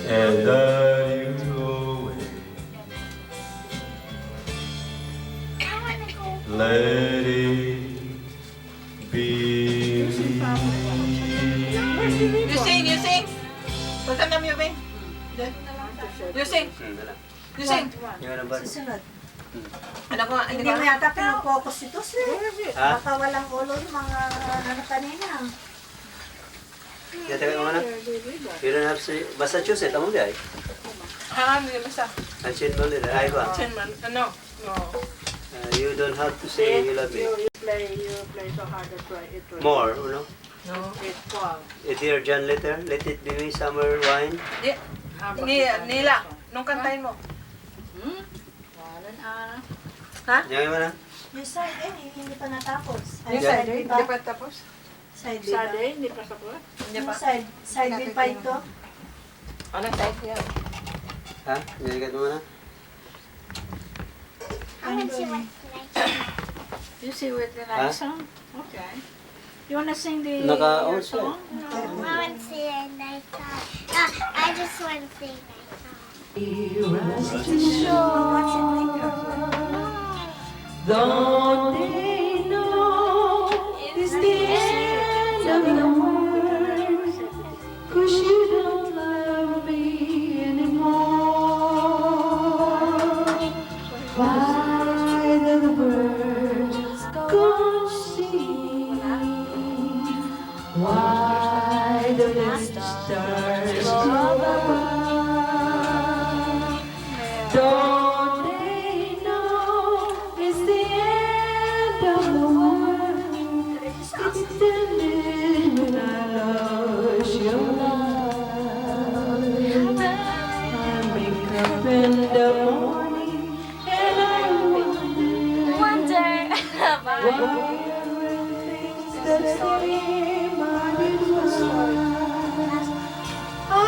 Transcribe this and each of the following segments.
and that you away. Let it be. You sing, you sing. Pagkanta mo yun, Ben. You sing. You sing. Susunod. Ano ko, ano Hindi ko? mo yata pinag-focus ito, sir. Ha? Baka walang ulo yung mga ano kanina. Kaya tayo mana? You don't have to Massachusetts, amo di ay? Ha, hindi basta. Ancient mo nila, ay ba? Chin man, ano? No. You don't have to say you love me. You play so hard to try it. More, no? No. It's wow. Dear John Letter, let it be me summer wine. Nila, nung kantahin mo. Wala na. Yang mana? Yung side A, hindi pa natapos. Yung Side side, B pa. hindi pa tapos. Side B pa. Saturday, hindi pa sa kuha. Hindi Yung pa. side B pa ito. Anong type yan? Ha? Jadi kat mana? You see with the Huh? nice song? Okay. You wanna sing the Naka- your oh, song? I want to see a nice song. I just want to sing a nice Don't they know it's the end of the world? 'Cause you don't love me anymore. Why do the birds go singing? Why do the stars go above? Don't they know it's the end of the world? It's ended when I lost your love. I wake up in the morning and I wonder why things that seem unusual. I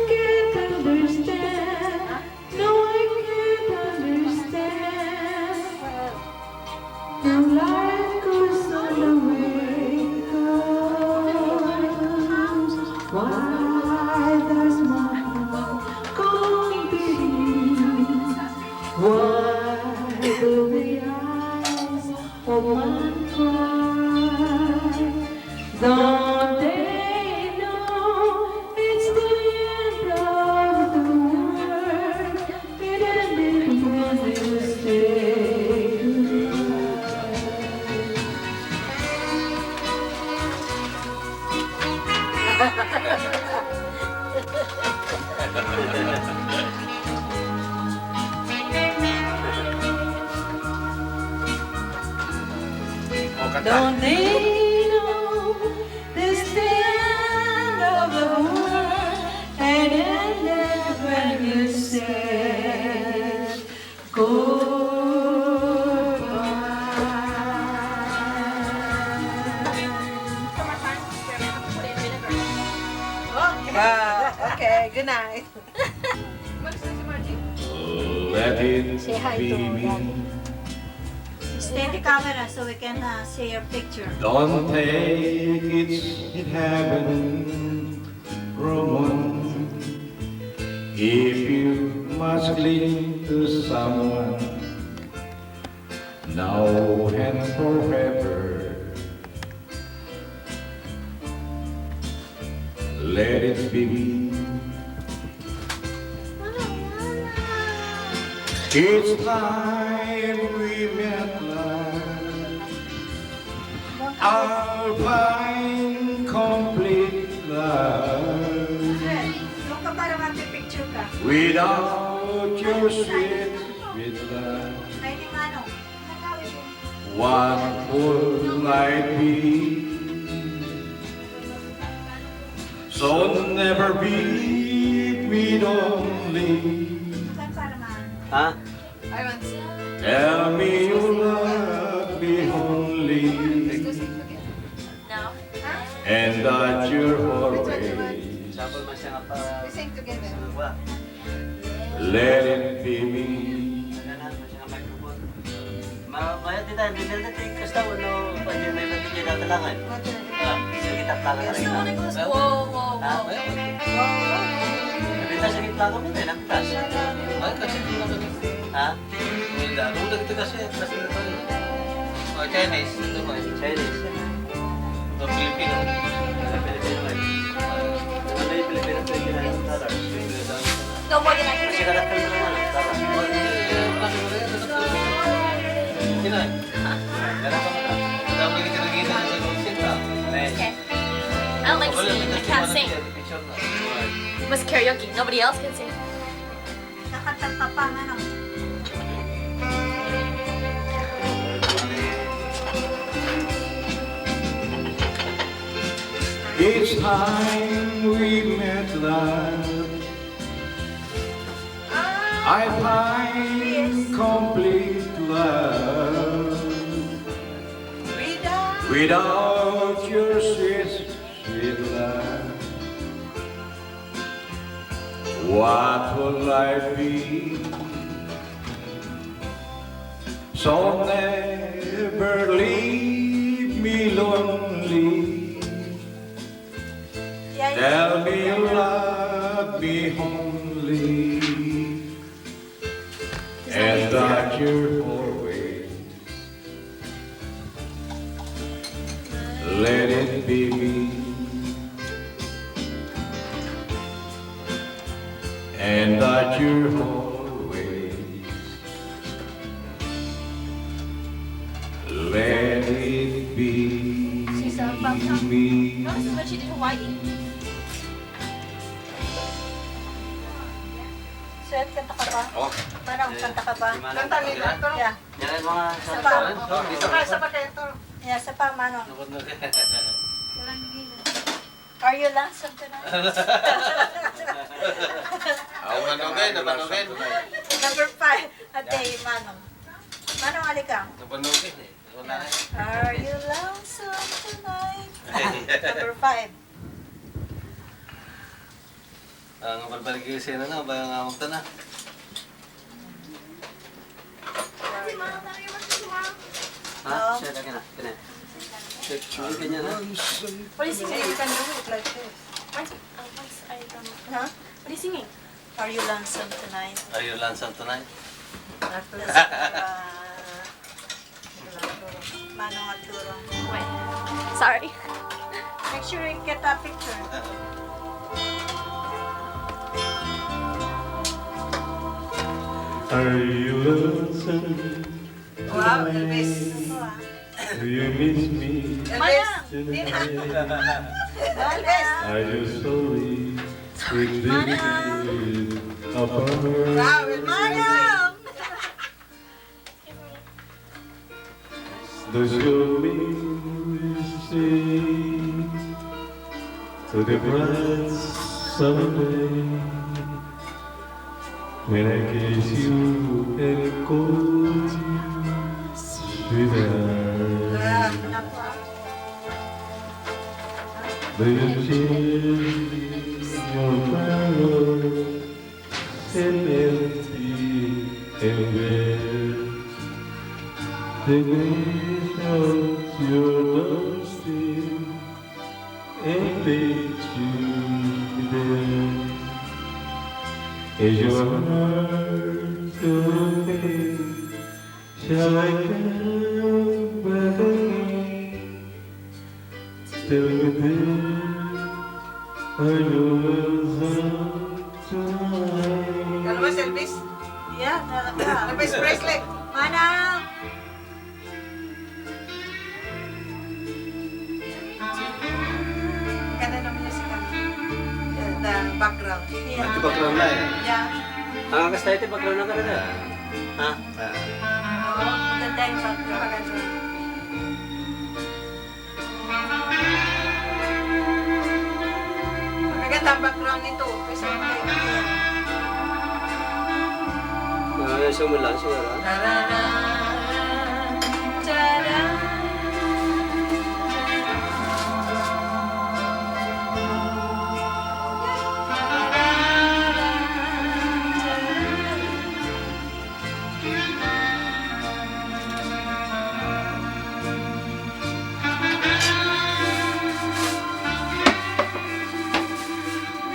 can't understand. No, I can't understand. The life goes on the way it goes. Why does my heart go beating? Why do the eyes of one cry? Don't they know it's the end of the world? It ended when you stayed Don't they know this the end of the world and ended when you said Okay, good night. Let it Say hi be to me. Stay in the camera so we can see your picture. Don't take it heaven from one. If you must cling to someone now and forever, let it be me. It's time we met last. I'll find complete love Yung ka para mag-picture ka. without your sweet, sweet love. Ay, di manong. Nakawin mo. What would life be? So never be with only. Kan para man. Ha? I want to Tell me you love me only, sing together. No. and that you're always. Sample man siya nga pa. We sing together. Wa. Let it be me. Naganan man siya nga microphone. Mayat di tayo, bibel na tayo kasta no, pwede may pagkakita datalangan. Sige, taplakan na rin. Wow, wow, Ha? wow. tato mo na, naktas. Ay, kasi ito na kami. Ha? Hindi, ano na kita kasi na tayo. Oh, Chinese. Ito ba? Chinese. Ito, Filipino. Pilipino ba? Ano yung Pilipino yung dollars? No more than I Kasi kadakal mo naman, dollars. Sino eh? Meron ka mo na. Dami ni Kirigina sa Gonsinta. Okay. I don't like singing. I can't sing. You must karaoke. Nobody else can sing. Nakanta ka pa, ano? It's time we met love. I find complete love. Without your sweet, sweet love, what will life be? So never leave me lonely. Yeah, Tell me you love me only, and that you're always. Let it be me, and that you're always. Let it be me. Notice what she did in Hawaii. Sweat, kanta ka ba? Oh. Parang kanta ka ba? Kanta nila. Yeah. Yan ang mga Isa pa. Isa pa kayo ito. Yeah, sa pa, Manong. Are you lonesome tonight? Ako manugay, napanugay. Number 5, Ate Manong. Manong, alika. Napanugay eh. Wala na. Are you lonesome tonight? Number 5. Ang balbalik yung sena na, ba ang amok na? Ha? Siya na kina. Kina. Ang ganyan na. What are you singing? You can do it like this. Huh? What are you singing? Are you lonesome tonight? Are you lonesome tonight? Manong at Turong. Wait. Sorry. Make sure you get a picture. Are you lonesome? Wow, Elvis. Ito ah. Do you miss me? Manang! tonight? Elvis. Are you sorry? We drifted apart. Wow, Elvis. Manang! Does your wings stay to the bright summer day when I kiss you and call you sweetheart? Do you change your power and empty and bare? The grace of your love still and let you be there. Is your heart okay? Shall I come back again? Tell me then, are you lonesome tonight? Ano ba si Elvis? Yeah, nalaka. Elvis Presley. Manang! Ganda naman niya si Kami. The background. Yeah. background na eh. Yeah. Ang akas tayo ito, background na ka rin. Ha? Oo, maganda yung background. Maganda ang background nito. Kasi Sumulan siguro. Tarara, tarara.